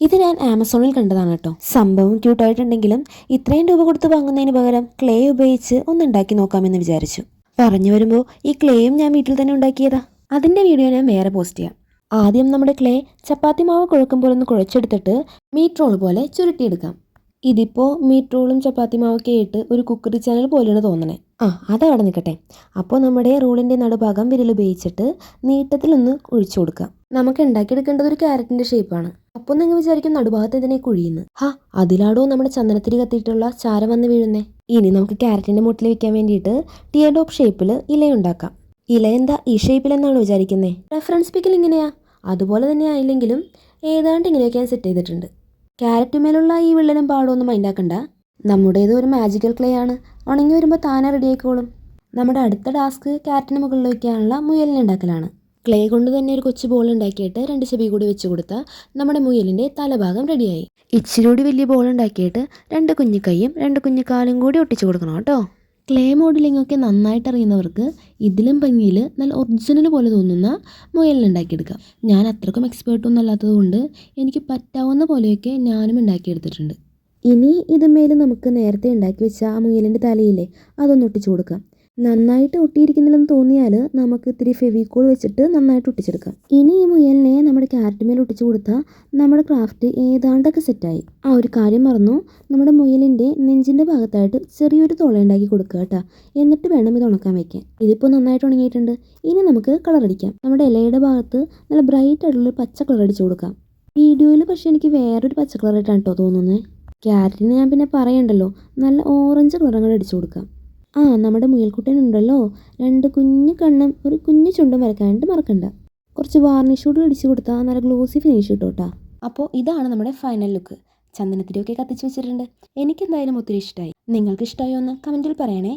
ഇത് ഞാൻ ആമസോണിൽ കണ്ടതാണ് കേട്ടോ. സംഭവം ക്യൂട്ടായിട്ടുണ്ടെങ്കിലും ഇത്രയും രൂപ കൊടുത്ത് വാങ്ങുന്നതിന് പകരം ക്ലേ ഉപയോഗിച്ച് ഒന്ന് ഉണ്ടാക്കി നോക്കാമെന്ന് വിചാരിച്ചു. പറഞ്ഞു വരുമ്പോൾ ഈ ക്ലേയും ഞാൻ വീട്ടിൽ തന്നെ ഉണ്ടാക്കിയതാ. അതിൻ്റെ വീഡിയോ ഞാൻ വേറെ പോസ്റ്റ് ചെയ്യാം. ആദ്യം നമ്മുടെ ക്ലേ ചപ്പാത്തി മാവ് കുഴക്കും പോലെ ഒന്ന് കുഴച്ചെടുത്തിട്ട് മീറ്റ് റോൾ പോലെ ചുരുട്ടിയെടുക്കാം. ഇതിപ്പോൾ മീറ്റ് റോളും ചപ്പാത്തി മാവൊക്കെ ആയിട്ട് ഒരു കുക്കറി ചാനൽ പോലെയാണ് തോന്നണേ. അതവിടെ നിൽക്കട്ടെ. അപ്പോൾ നമ്മുടെ റോളിൻ്റെ നടുഭാഗം വിരലുപയോഗിച്ചിട്ട് നീട്ടത്തിലൊന്ന് ഒഴിച്ചു കൊടുക്കാം. നമുക്ക് ഉണ്ടാക്കിയെടുക്കേണ്ടത് ഒരു ക്യാരറ്റിൻ്റെ ഷേപ്പാണ്. അപ്പോൾ നിങ്ങൾ വിചാരിക്കും നടുഭാഗത്ത് ഇതിനെ കുഴിയുന്നു. അതിലാടോ നമ്മുടെ ചന്ദനത്തിരി കത്തിയിട്ടുള്ള ചാരം വന്ന് വീഴുന്നേ. ഇനി നമുക്ക് ക്യാരറ്റിൻ്റെ മുട്ടിൽ വെക്കാൻ വേണ്ടിയിട്ട് ടിയർ ഡോപ്പ് ഷേപ്പിൽ ഇലയുണ്ടാക്കാം. ഇല എന്താ ഈ ഷേപ്പിലെന്നാണ് വിചാരിക്കുന്നത്? റെഫറൻസ് പിക്കിൽ ഇങ്ങനെയാ. അതുപോലെ തന്നെ ആയില്ലെങ്കിലും ഏതാണ്ട് ഇങ്ങനെയൊക്കെ ഞാൻ സെറ്റ് ചെയ്തിട്ടുണ്ട്. ക്യാരറ്റുമേലുള്ള ഈ വിള്ളലും പാടൊന്നും മൈൻഡാക്കണ്ട. നമ്മുടേത് ഒരു മാജിക്കൽ ക്ലേ ആണ്. ഉണങ്ങി വരുമ്പോൾ താനെ റെഡി ആയിക്കോളും. നമ്മുടെ അടുത്ത ടാസ്ക് ക്യാരറ്റിന് മുകളിൽ വയ്ക്കാനുള്ള മുയലിനെ ഉണ്ടാക്കലാണ്. ക്ലേ കൊണ്ട് തന്നെ ഒരു കൊച്ചു ബോൾ ഉണ്ടാക്കിയിട്ട് 2 ചെവി കൂടി വെച്ച് കൊടുത്താൽ നമ്മുടെ മുയലിൻ്റെ തലഭാഗം റെഡിയായി. ഇച്ചിരി കൂടി വലിയ ബോൾ ഉണ്ടാക്കിയിട്ട് 2 കുഞ്ഞു കൈയും 2 കുഞ്ഞു കാലും കൂടി ഒട്ടിച്ചു കൊടുക്കണം കേട്ടോ. ക്ലേ മോഡലിംഗ് ഒക്കെ നന്നായിട്ട് അറിയുന്നവർക്ക് ഇതിലും ഭംഗിയിൽ നല്ല ഒറിജിനൽ പോലെ തോന്നുന്ന മുയലിനുണ്ടാക്കിയെടുക്കാം. ഞാൻ അത്രക്കും എക്സ്പേർട്ടൊന്നും അല്ലാത്തത് കൊണ്ട് എനിക്ക് പറ്റാവുന്ന പോലെയൊക്കെ ഞാനും ഉണ്ടാക്കിയെടുത്തിട്ടുണ്ട്. ഇനി ഇതുമേൽ നമുക്ക് നേരത്തെ ഉണ്ടാക്കി വെച്ച ആ മുയലിൻ്റെ തലയില്ലേ അതൊന്ന് ഒട്ടിച്ചു കൊടുക്കാം. നന്നായിട്ട് ഒട്ടിയിരിക്കുന്നില്ലെന്ന് തോന്നിയാൽ നമുക്ക് ഇത്തിരി ഫെവിക്കോൾ വെച്ചിട്ട് നന്നായിട്ട് ഒട്ടിച്ചെടുക്കാം. ഇനി ഈ മുയലിനെ നമ്മുടെ ക്യാരറ്റ് മേൽ ഒട്ടിച്ചു കൊടുത്താൽ നമ്മുടെ ക്രാഫ്റ്റ് ഏതാണ്ടൊക്കെ സെറ്റായി. ഒരു കാര്യം മറന്നു, നമ്മുടെ മുയലിൻ്റെ നെഞ്ചിൻ്റെ ഭാഗത്തായിട്ട് ചെറിയൊരു തുള ഉണ്ടാക്കി കൊടുക്കുക കേട്ടോ. എന്നിട്ട് വേണം ഇത് ഉണക്കാൻ വയ്ക്കാൻ. ഇതിപ്പോൾ നന്നായിട്ട് ഉണങ്ങിയിട്ടുണ്ട്. ഇനി നമുക്ക് കളർ അടിക്കാം. നമ്മുടെ ഇലയുടെ ഭാഗത്ത് നല്ല ബ്രൈറ്റ് ആയിട്ടുള്ള പച്ച കളർ അടിച്ചു കൊടുക്കാം. വീഡിയോയിൽ പക്ഷേ എനിക്ക് വേറൊരു പച്ച കളറായിട്ടാണ് കേട്ടോ തോന്നുന്നത്. ക്യാരറ്റിന് ഞാൻ പിന്നെ പറയണ്ടല്ലോ, നല്ല ഓറഞ്ച് കളർ അങ്ങോട്ട് അടിച്ചു കൊടുക്കാം. നമ്മുടെ മുയൽക്കുട്ടനുണ്ടല്ലോ 2 കുഞ്ഞു കണ്ണും ഒരു കുഞ്ഞു ചുണ്ടും വരക്കാനായിട്ട് മറക്കണ്ട. കുറച്ച് വാർണിഷ് കൂടി അടിച്ചു കൊടുത്താൽ നല്ല ഗ്ലോസി ഫിനിഷ് കിട്ടോട്ടാ. അപ്പോൾ ഇതാണ് നമ്മുടെ ഫൈനൽ ലുക്ക്. ചന്ദനത്തിരിയൊക്കെ കത്തിച്ച് വെച്ചിട്ടുണ്ട്. എനിക്കെന്തായാലും ഒത്തിരി ഇഷ്ടമായി. നിങ്ങൾക്ക് ഇഷ്ടമായോ എന്ന് കമൻറ്റിൽ പറയണേ.